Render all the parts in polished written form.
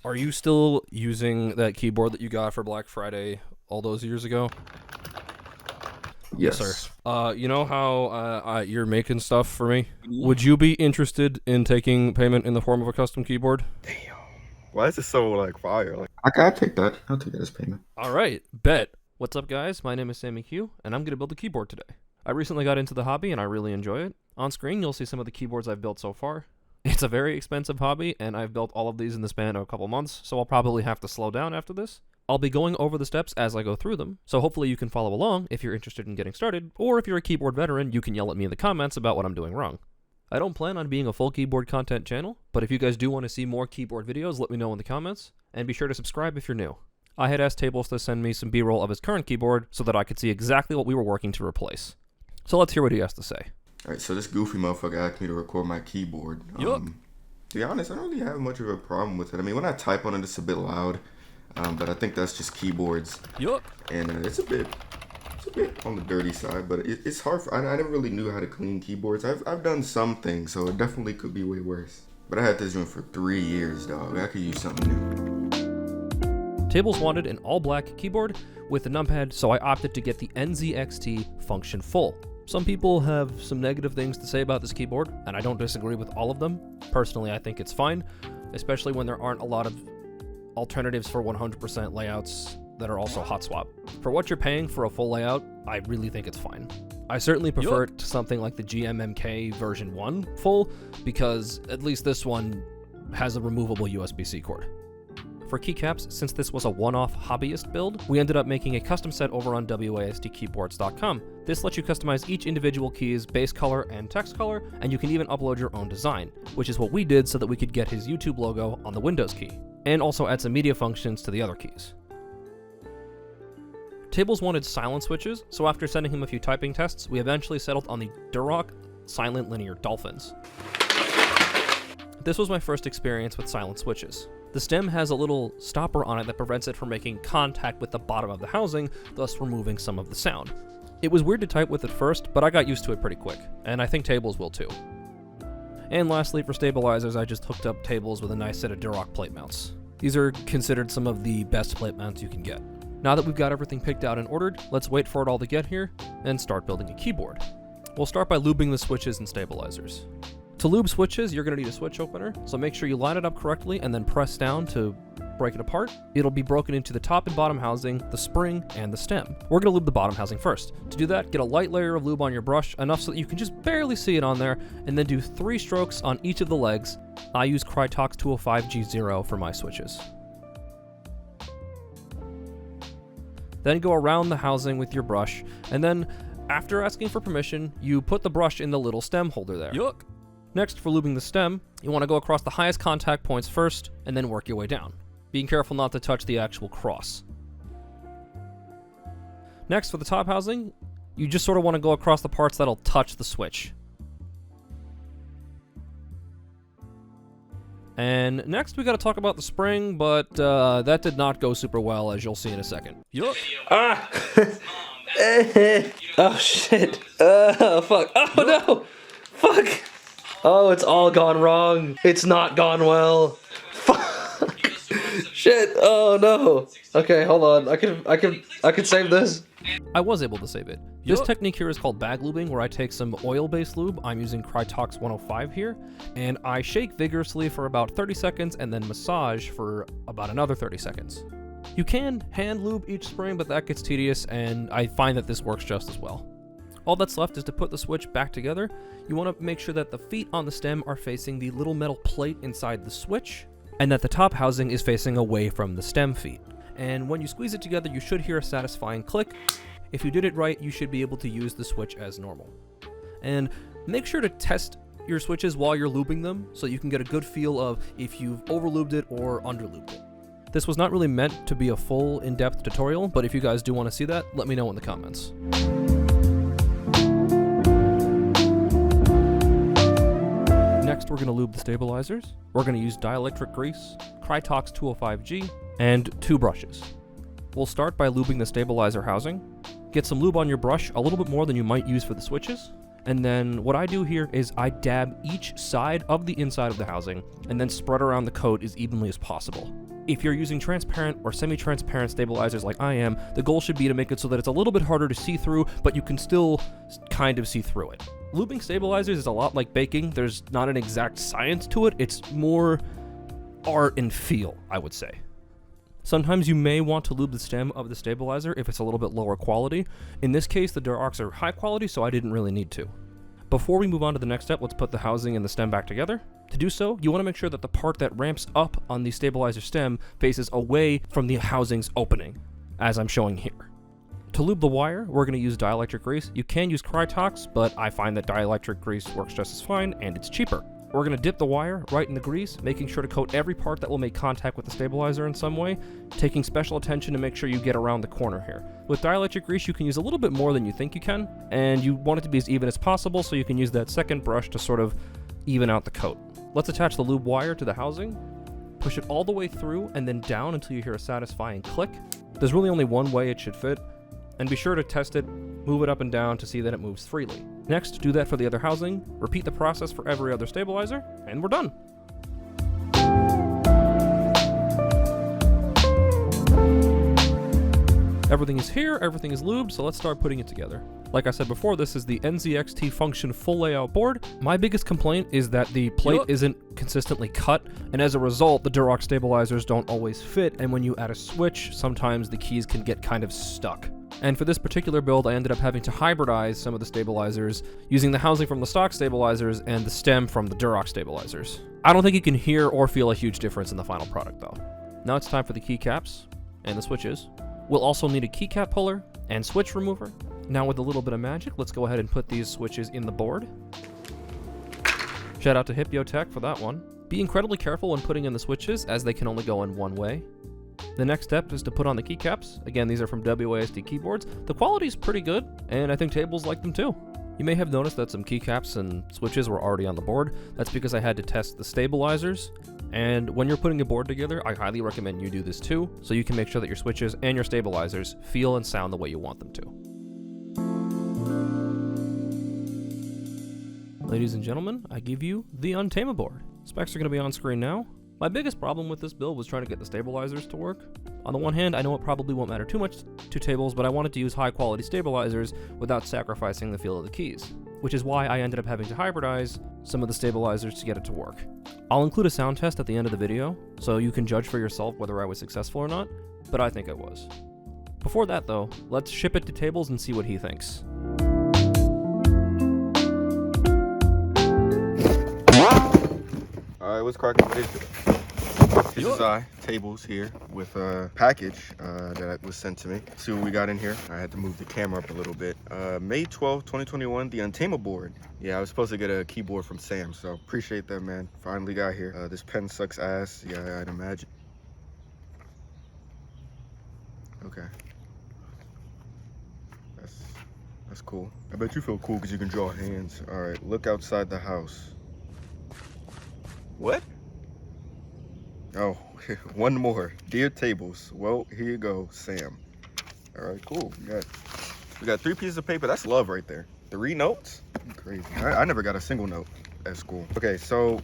Are you still using that keyboard that you got for Black Friday all those years ago? Yes. Sir. You know how you're making stuff for me? Would you be interested in taking payment in the form of a custom keyboard? Damn. Why is it so like fire? Like, I'll take that. I'll take that as payment. All right, bet. What's up, guys? My name is Sammy Q, and I'm going to build a keyboard today. I recently got into the hobby, and I really enjoy it. On screen, you'll see some of the keyboards I've built so far. It's a very expensive hobby, and I've built all of these in the span of a couple months, so I'll probably have to slow down after this. I'll be going over the steps as I go through them, so hopefully you can follow along if you're interested in getting started, or if you're a keyboard veteran, you can yell at me in the comments about what I'm doing wrong. I don't plan on being a full keyboard content channel, but if you guys do want to see more keyboard videos, let me know in the comments, and be sure to subscribe if you're new. I had asked Tablez to send me some B-roll of his current keyboard so that I could see exactly what we were working to replace. So let's hear what he has to say. Alright, so this goofy motherfucker asked me to record my keyboard. Yup. To be honest, I don't really have much of a problem with it. I mean, when I type on it, it's a bit loud, but I think that's just keyboards. Yup. And it's a bit on the dirty side, but it's hard. I never really knew how to clean keyboards. I've done some things, so it definitely could be way worse. But I had this joint for 3 years, dog. I could use something new. Tablez wanted an all-black keyboard with a numpad, so I opted to get the NZXT function full. Some people have some negative things to say about this keyboard, and I don't disagree with all of them. Personally, I think it's fine, especially when there aren't a lot of alternatives for 100% layouts that are also hot swap. For what you're paying for a full layout, I really think it's fine. I certainly prefer it to something like the GMMK version 1 full, because at least this one has a removable USB-C cord. For keycaps, since this was a one-off hobbyist build, we ended up making a custom set over on WASDkeyboards.com. This lets you customize each individual key's base color and text color, and you can even upload your own design, which is what we did so that we could get his YouTube logo on the Windows key, and also add some media functions to the other keys. Tablez wanted silent switches, so after sending him a few typing tests, we eventually settled on the durock silent linear dolphins. This was my first experience with silent switches. The stem has a little stopper on it that prevents it from making contact with the bottom of the housing, thus removing some of the sound. It was weird to type with at first, but I got used to it pretty quick, and I think Tablez will too. And lastly, for stabilizers, I just hooked up Tablez with a nice set of durock plate mounts. These are considered some of the best plate mounts you can get. Now that we've got everything picked out and ordered, let's wait for it all to get here and start building a keyboard. We'll start by lubing the switches and stabilizers. To lube switches, you're going to need a switch opener, so make sure you line it up correctly and then press down to break it apart. It'll be broken into the top and bottom housing, the spring, and the stem. We're going to lube the bottom housing first. To do that, get a light layer of lube on your brush, enough so that you can just barely see it on there, and then do 3 strokes on each of the legs. I use Krytox 205G0 for my switches. Then go around the housing with your brush, and then, after asking for permission, you put the brush in the little stem holder there. Yuck! Next, for lubing the stem, you want to go across the highest contact points first, and then work your way down, being careful not to touch the actual cross. Next, for the top housing, you just sort of want to go across the parts that'll touch the switch. And next, we got to talk about the spring, but that did not go super well, as you'll see in a second. Yuck! Ah! Oh shit! Fuck! Oh no! Fuck! Oh, it's all gone wrong. It's not gone well. Fuck! Shit! Oh no! Okay, hold on. I can save this. I was able to save it. This technique here is called bag lubing, where I take some oil-based lube. I'm using Krytox 105 here, and I shake vigorously for about 30 seconds and then massage for about another 30 seconds. You can hand lube each spring, but that gets tedious, and I find that this works just as well. All that's left is to put the switch back together. You want to make sure that the feet on the stem are facing the little metal plate inside the switch, and that the top housing is facing away from the stem feet. And when you squeeze it together, you should hear a satisfying click. If you did it right, you should be able to use the switch as normal. And make sure to test your switches while you're lubing them, so you can get a good feel of if you've overlubed it or underlubed it. This was not really meant to be a full in-depth tutorial, but if you guys do want to see that, let me know in the comments. Next, we're going to lube the stabilizers. We're going to use dielectric grease, Krytox 205G, and 2 brushes. We'll start by lubing the stabilizer housing. Get some lube on your brush, a little bit more than you might use for the switches, And then what I do here is I dab each side of the inside of the housing and then spread around the coat as evenly as possible. If you're using transparent or semi-transparent stabilizers like I am, the goal should be to make it so that it's a little bit harder to see through, but you can still kind of see through it. Lubing stabilizers is a lot like baking. There's not an exact science to it. It's more art and feel, I would say. Sometimes you may want to lube the stem of the stabilizer if it's a little bit lower quality. In this case, the durocks are high quality, so I didn't really need to. Before we move on to the next step, let's put the housing and the stem back together. To do so, you want to make sure that the part that ramps up on the stabilizer stem faces away from the housing's opening, as I'm showing here. To lube the wire, we're going to use dielectric grease. You can use Krytox, but I find that dielectric grease works just as fine, and it's cheaper. We're going to dip the wire right in the grease, making sure to coat every part that will make contact with the stabilizer in some way, taking special attention to make sure you get around the corner here. With dielectric grease, you can use a little bit more than you think you can, and you want it to be as even as possible, so you can use that second brush to sort of even out the coat. Let's attach the lube wire to the housing, push it all the way through and then down until you hear a satisfying click. There's really only one way it should fit, and be sure to test it, move it up and down to see that it moves freely. Next, do that for the other housing, repeat the process for every other stabilizer, and we're done. Everything is here, everything is lubed, so let's start putting it together. Like I said before, this is the NZXT Function full layout board. My biggest complaint is that the plate isn't consistently cut, and as a result, the durock stabilizers don't always fit, and when you add a switch, sometimes the keys can get kind of stuck. And for this particular build, I ended up having to hybridize some of the stabilizers, using the housing from the stock stabilizers and the stem from the durock stabilizers. I don't think you can hear or feel a huge difference in the final product though. Now it's time for the keycaps and the switches. We'll also need a keycap puller and switch remover. Now with a little bit of magic, let's go ahead and put these switches in the board. Shout out to Hypotech for that one. Be incredibly careful when putting in the switches, as they can only go in one way. The next step is to put on the keycaps. Again, these are from WASD keyboards. The quality is pretty good, and I think Tablez like them too. You may have noticed that some keycaps and switches were already on the board. That's because I had to test the stabilizers. And when you're putting a board together, I highly recommend you do this too, so you can make sure that your switches and your stabilizers feel and sound the way you want them to. Ladies and gentlemen, I give you the Untamable board. Specs are going to be on screen now. My biggest problem with this build was trying to get the stabilizers to work. On the one hand, I know it probably won't matter too much to Tablez, but I wanted to use high quality stabilizers without sacrificing the feel of the keys, which is why I ended up having to hybridize some of the stabilizers to get it to work. I'll include a sound test at the end of the video, so you can judge for yourself whether I was successful or not, but I think I was. Before that though, let's ship it to Tablez and see what he thinks. Alright, what's cracking with this? This is Tablez here with a package that was sent to me. See what we got in here. I had to move the camera up a little bit. May 12th, 2021, the Untamable board. Yeah, I was supposed to get a keyboard from Sam, so appreciate that, man. Finally got here. This pen sucks ass. Yeah, I'd imagine. Okay. That's cool. I bet you feel cool because you can draw hands. Alright, look outside the house. What? Oh, one more. Dear Tablez. Well, here you go, Sam. All right, cool. We got 3 pieces of paper. That's love right there. 3 notes? Crazy. I never got a single note at school. Okay, so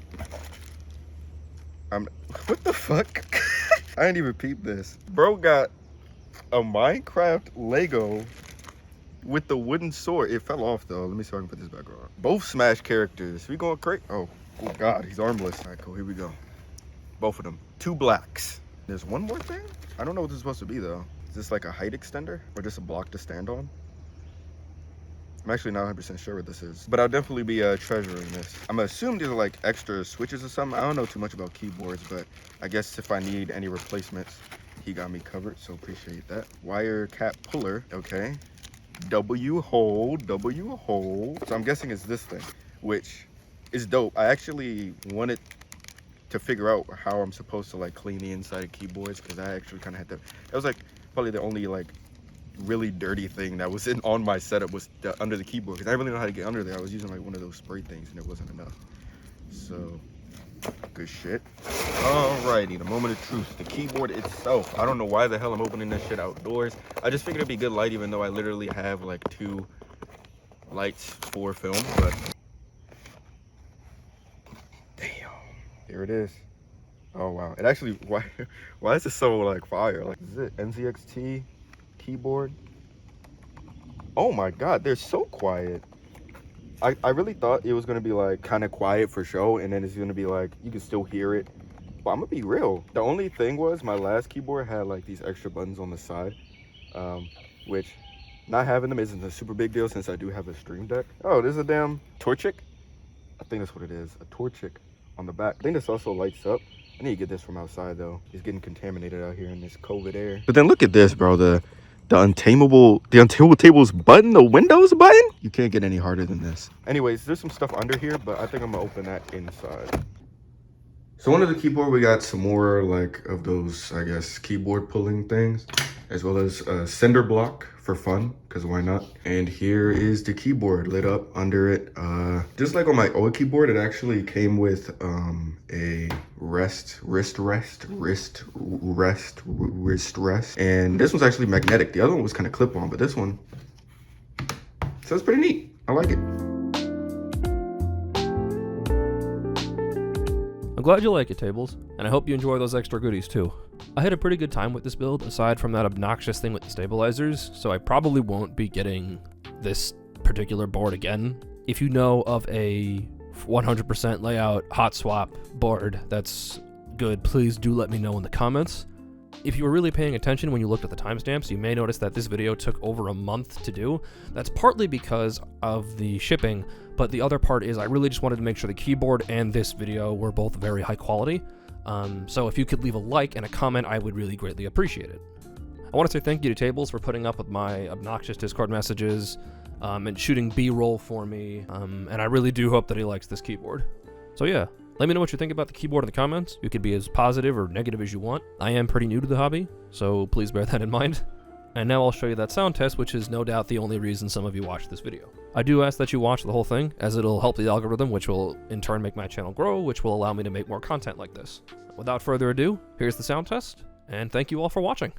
what the fuck? I didn't even peep this. Bro got a Minecraft Lego with the wooden sword. It fell off though. Let me see if I can put this back on. Both Smash characters. We going crazy? Oh God, he's armless. All right, cool. Here we go. Both of them. 2 blacks. There's one more thing? I don't know what this is supposed to be though. Is this like a height extender or just a block to stand on? I'm actually not 100% sure what this is, but I'll definitely be treasuring this. I'm gonna assume these are like extra switches or something. I don't know too much about keyboards, but I guess if I need any replacements, he got me covered, so appreciate that. Wire cap puller, okay. W hole. So I'm guessing it's this thing, which is dope. I actually wanted to figure out how I'm supposed to like clean the inside of keyboards, because I actually kind of had to. That was like probably the only like really dirty thing that was on my setup was under the keyboard, because I really know how to get under there. I was using like one of those spray things and it wasn't enough. So good shit. Alrighty, the moment of truth. The keyboard itself. I don't know why the hell I'm opening this shit outdoors. I just figured it'd be good light, even though I literally have like 2 lights for film, but damn, here it is. Oh wow, it actually, why is it so like fire? Like, is it NZXT keyboard? Oh my god, they're so quiet. I really thought it was gonna be like kind of quiet for show, and then it's gonna be like you can still hear it. But I'm gonna be real. The only thing was my last keyboard had like these extra buttons on the side, which not having them isn't a super big deal since I do have a Stream Deck. Oh, there's a damn Torchic. I think that's what it is, a Torchic on the back. I think this also lights up. I need to get this from outside though. It's getting contaminated out here in this COVID air. But then look at this, bro. The UntamableTablez button, the Windows button. You can't get any harder than this. Anyways, there's some stuff under here, but I think I'm gonna open that inside. So under the keyboard, we got some more like of those, I guess, keyboard pulling things, as well as a cinder block for fun, because why not? And here is the keyboard lit up under it. Just like on my old keyboard, it actually came with a wrist rest. And this one's actually magnetic. The other one was kind of clip-on, but this one, so it's pretty neat. I like it. I'm glad you like it, Tablez, and I hope you enjoy those extra goodies too. I had a pretty good time with this build, aside from that obnoxious thing with the stabilizers, so I probably won't be getting this particular board again. If you know of a 100% layout hot swap board that's good, please do let me know in the comments. If you were really paying attention when you looked at the timestamps, you may notice that this video took over a month to do. That's partly because of the shipping, but the other part is I really just wanted to make sure the keyboard and this video were both very high quality. So if you could leave a like and a comment, I would really greatly appreciate it. I want to say thank you to Tablez for putting up with my obnoxious Discord messages and shooting B-roll for me, and I really do hope that he likes this keyboard. So yeah. Let me know what you think about the keyboard in the comments. You could be as positive or negative as you want. I am pretty new to the hobby, so please bear that in mind. And now I'll show you that sound test, which is no doubt the only reason some of you watch this video. I do ask that you watch the whole thing, as it'll help the algorithm, which will in turn make my channel grow, which will allow me to make more content like this. Without further ado, here's the sound test, and thank you all for watching.